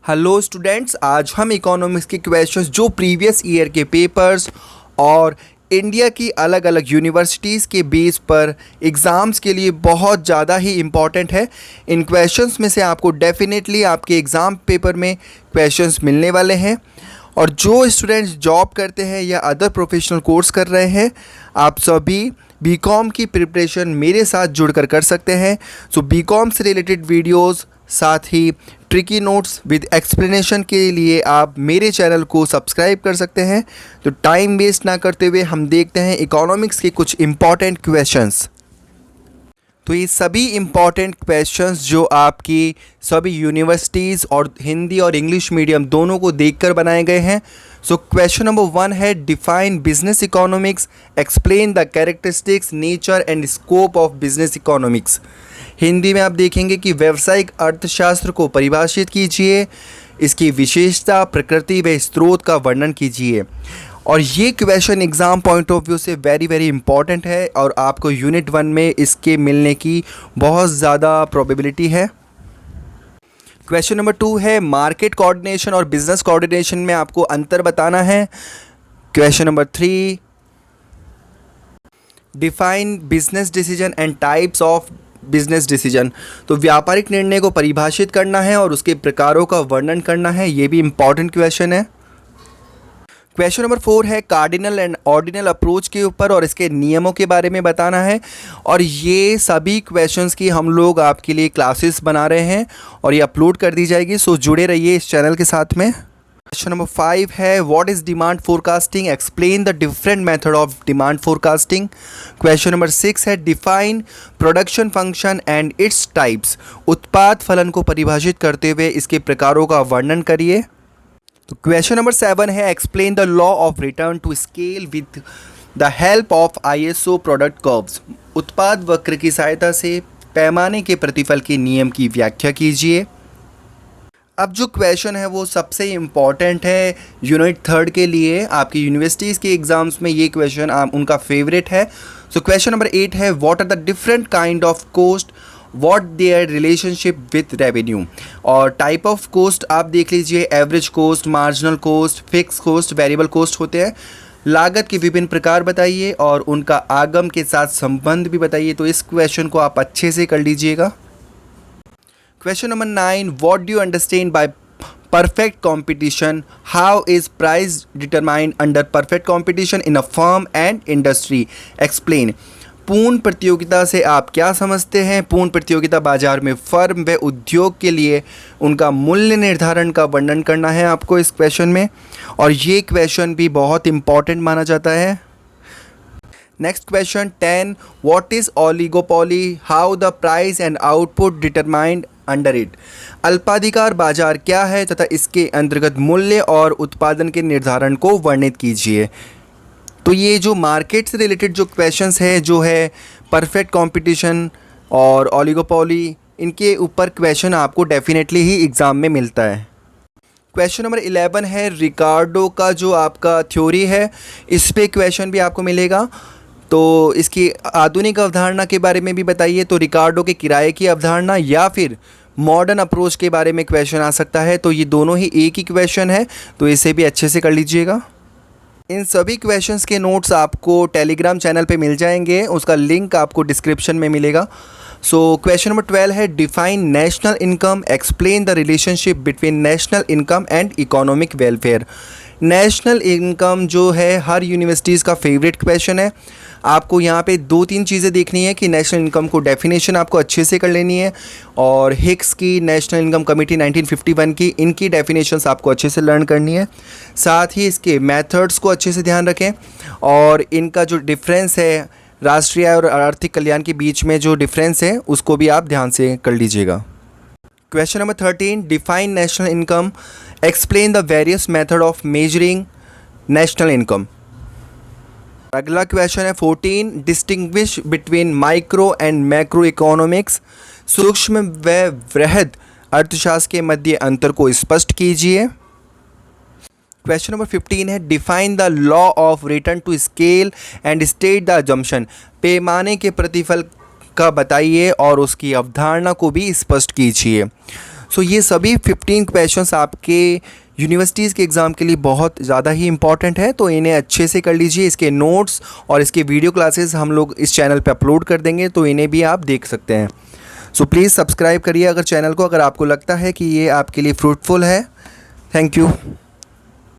Hello students, आज हम economics के क्वेश्चंस जो प्रीवियस ईयर के पेपर्स और इंडिया की अलग अलग यूनिवर्सिटीज़ के बेस पर एग्ज़ाम्स के लिए बहुत ज़्यादा ही इम्पॉर्टेंट है। इन क्वेश्चंस में से आपको डेफिनेटली आपके एग्ज़ाम पेपर में क्वेश्चंस मिलने वाले हैं। और जो स्टूडेंट्स जॉब करते हैं या अदर प्रोफेशनल कोर्स कर रहे हैं, आप सभी बीकॉम की प्रिपरेशन मेरे साथ जुड़कर कर सकते हैं। सो बीकॉम से रिलेटेड वीडियोस, साथ ही ट्रिकी नोट्स विद एक्सप्लेनेशन के लिए आप मेरे चैनल को सब्सक्राइब कर सकते हैं। तो टाइम वेस्ट ना करते हुए हम देखते हैं इकोनॉमिक्स के कुछ इम्पॉर्टेंट क्वेश्चंस। तो ये सभी इम्पॉर्टेंट क्वेश्चंस जो आपकी सभी यूनिवर्सिटीज़ और हिंदी और इंग्लिश मीडियम दोनों को देखकर बनाए गए हैं। सो क्वेश्चन नंबर 1 है, define business economics, explain the characteristics, nature and scope of business economics. Hindi में आप देखेंगे कि व्यावसायिक अर्थशास्त्र को परिभाषित कीजिए, इसकी विशेषता, प्रकृति व स्रोत का वर्णन कीजिए। और ये question exam point of view से वेरी इंपॉर्टेंट है और आपको यूनिट 1 में इसके मिलने की बहुत ज़्यादा प्रोबेबिलिटी है। क्वेश्चन नंबर 2 है, मार्केट कोऑर्डिनेशन और बिजनेस कोऑर्डिनेशन में आपको अंतर बताना है। Question number 3, define business decision and types of business decision. तो व्यापारिक निर्णय को परिभाषित करना है और उसके प्रकारों का वर्णन करना है। ये भी इम्पॉर्टेंट क्वेश्चन है। क्वेश्चन नंबर 4 है, कार्डिनल एंड ऑर्डिनल अप्रोच के ऊपर और इसके नियमों के बारे में बताना है। और ये सभी क्वेश्चंस की हम लोग आपके लिए क्लासेस बना रहे हैं और ये अपलोड कर दी जाएगी। सो जुड़े रहिए इस चैनल के साथ में। क्वेश्चन नंबर 5 है, what is demand forecasting, explain the different method of demand forecasting. Question number 6 है, define production function and its types. उत्पाद फलन को परिभाषित करते हुए इसके प्रकारों का वर्णन करिए। तो क्वेश्चन नंबर 7 है, explain the law of return to scale with the help of ISO product curves. उत्पाद वक्र की सहायता से पैमाने के प्रतिफल के नियम की व्याख्या कीजिए। अब जो क्वेश्चन है वो सबसे इम्पॉर्टेंट है यूनिट 3 के लिए। आपकी यूनिवर्सिटीज़ के एग्ज़ाम्स में ये क्वेश्चन उनका फेवरेट है। सो क्वेश्चन नंबर 8 है, what are the different kind of cost, what their relationship with revenue. और टाइप ऑफ कोस्ट आप देख लीजिए, average cost, marginal cost, fix cost, variable cost होते हैं। लागत के विभिन्न प्रकार बताइए और उनका आगम के साथ संबंध भी बताइए। तो इस क्वेश्चन को आप अच्छे से कर लीजिएगा। Question number 9, what do you understand by perfect competition, how is price determined under perfect competition in a firm and industry, explain. पूर्ण प्रतियोगिता से आप क्या समझते हैं? पूर्ण प्रतियोगिता बाजार में फर्म व उद्योग के लिए उनका मूल्य निर्धारण का वर्णन करना है आपको इस क्वेश्चन में। और ये क्वेश्चन भी बहुत इंपॉर्टेंट माना जाता है। Next question 10, what is oligopoly, how the price and output determined under it. अल्पाधिकार बाजार क्या है तथा इसके अंतर्गत मूल्य और उत्पादन के निर्धारण को वर्णित कीजिए। तो ये जो मार्केट से रिलेटेड जो क्वेश्चंस है, जो है परफेक्ट कंपटीशन और ओलिगोपोली, इनके ऊपर क्वेश्चन आपको डेफिनेटली ही एग्ज़ाम में मिलता है। क्वेश्चन नंबर 11 है, रिकार्डो का जो आपका थ्योरी है, इस पे क्वेश्चन भी आपको मिलेगा। तो इसकी आधुनिक अवधारणा के बारे में भी बताइए। तो रिकार्डो के किराए की अवधारणा या फिर मॉडर्न अप्रोच के बारे में क्वेश्चन आ सकता है। तो ये दोनों ही एक ही क्वेश्चन है, तो इसे भी अच्छे से कर लीजिएगा। इन सभी क्वेश्चंस के नोट्स आपको टेलीग्राम चैनल पे मिल जाएंगे, उसका लिंक आपको डिस्क्रिप्शन में मिलेगा। सो क्वेश्चन नंबर 12 है, define national income, explain the relationship between national income and economic welfare. National income जो है हर यूनिवर्सिटीज़ का फेवरेट क्वेश्चन है। आपको यहाँ पे 2-3 चीज़ें देखनी है कि नेशनल इनकम को डेफिनेशन आपको अच्छे से कर लेनी है, और हिक्स की नेशनल इनकम कमेटी 1951 की, इनकी डेफिनेशंस आपको अच्छे से लर्न करनी है। साथ ही इसके मेथड्स को अच्छे से ध्यान रखें और इनका जो डिफरेंस है राष्ट्रीय और आर्थिक कल्याण के बीच में जो डिफरेंस है उसको भी आप ध्यान से कर लीजिएगा। Question number 13, define national income, explain the various method of measuring national income. अगला क्वेश्चन है 14, distinguish between micro and macro economics, सूक्ष्म व वृहद अर्थशास्त्र के मध्य अंतर को स्पष्ट कीजिए। क्वेश्चन नंबर 15 है, define the law of return to scale and state the assumption. पैमाने के प्रतिफल का बताइए और उसकी अवधारणा को भी स्पष्ट कीजिए। सो ये सभी 15 क्वेश्चंस आपके यूनिवर्सिटीज़ के एग्ज़ाम के लिए बहुत ज़्यादा ही इंपॉर्टेंट है, तो इन्हें अच्छे से कर लीजिए। इसके नोट्स और इसके वीडियो क्लासेस हम लोग इस चैनल पे अपलोड कर देंगे, तो इन्हें भी आप देख सकते हैं। सो प्लीज़ सब्सक्राइब करिए अगर चैनल को, अगर आपको लगता है कि ये आपके लिए फ्रूटफुल है। Thank you.